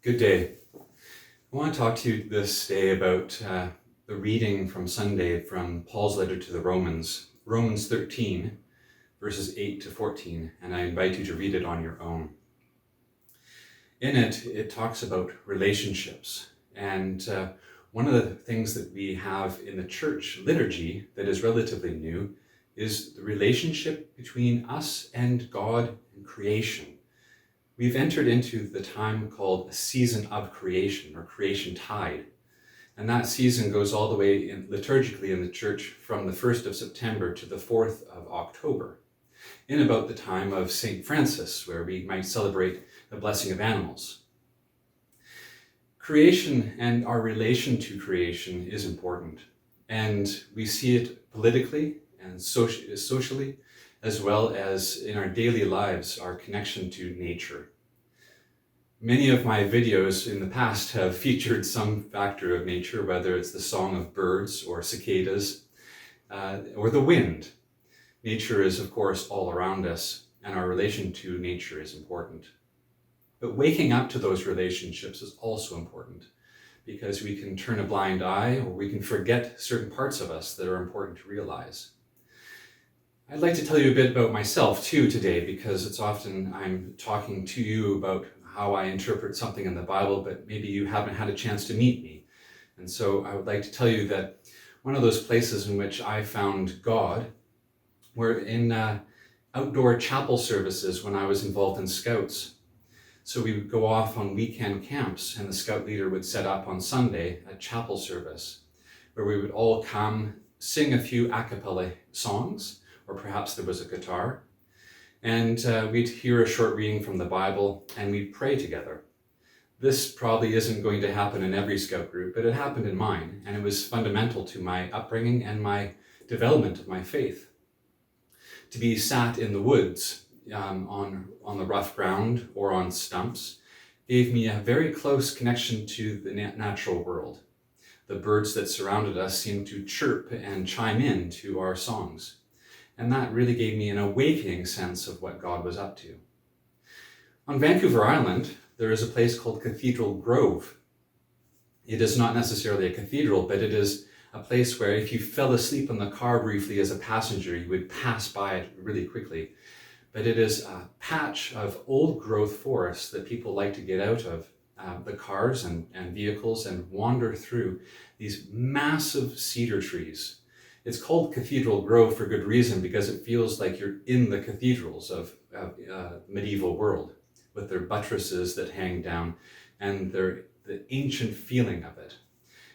Good day. I want to talk to you this day about the reading from Sunday from Paul's letter to the Romans, Romans 13, verses 8 to 14, and I invite you to read it on your own. In it, it talks about relationships, and one of the things that we have in the church liturgy that is relatively new is the relationship between us and God and creation. We've entered into the time called a season of creation, or creation tide. And that season goes all the way liturgically in the church from the 1st of September to the 4th of October, in about the time of St. Francis, where we might celebrate the blessing of animals. Creation and our relation to creation is important. And we see it politically and socially, as well as in our daily lives, our connection to nature. Many of my videos in the past have featured some factor of nature, whether it's the song of birds or cicadas, or the wind. Nature is, of course, all around us, and our relation to nature is important. But waking up to those relationships is also important, because we can turn a blind eye, or we can forget certain parts of us that are important to realize. I'd like to tell you a bit about myself too today, because it's often I'm talking to you about how I interpret something in the Bible, but maybe you haven't had a chance to meet me. And so I would like to tell you that one of those places in which I found God were in outdoor chapel services when I was involved in Scouts. So we would go off on weekend camps, and the Scout leader would set up on Sunday a chapel service where we would all come, sing a few a cappella songs, or perhaps there was a guitar, and we'd hear a short reading from the Bible, and we'd pray together. This probably isn't going to happen in every Scout group, but it happened in mine, and it was fundamental to my upbringing and my development of my faith. To be sat in the woods on the rough ground or on stumps gave me a very close connection to the natural world. The birds that surrounded us seemed to chirp and chime in to our songs. And that really gave me an awakening sense of what God was up to. On Vancouver Island, there is a place called Cathedral Grove. It is not necessarily a cathedral, but it is a place where if you fell asleep in the car briefly as a passenger, you would pass by it really quickly. But it is a patch of old growth forest that people like to get out of the cars and vehicles and wander through these massive cedar trees. It's called Cathedral Grove for good reason, because it feels like you're in the cathedrals of medieval world, with their buttresses that hang down, and the ancient feeling of it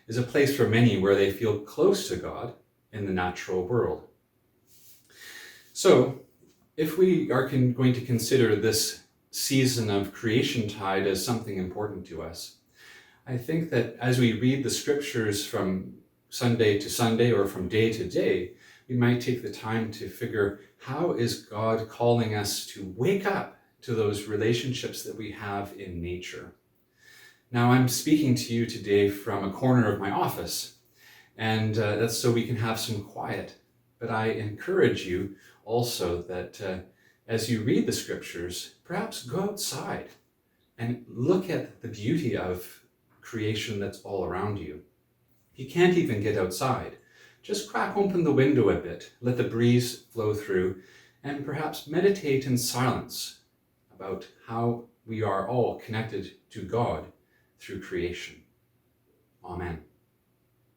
is a place for many where they feel close to God in the natural world. So if we are going to consider this season of creation tide as something important to us, I think that as we read the scriptures from Sunday to Sunday or from day to day, we might take the time to figure, how is God calling us to wake up to those relationships that we have in nature? Now, I'm speaking to you today from a corner of my office, and that's so we can have some quiet. But I encourage you also that as you read the scriptures, perhaps go outside and look at the beauty of creation that's all around you. You can't even get outside. Just crack open the window a bit, let the breeze flow through, and perhaps meditate in silence about how we are all connected to God through creation. Amen.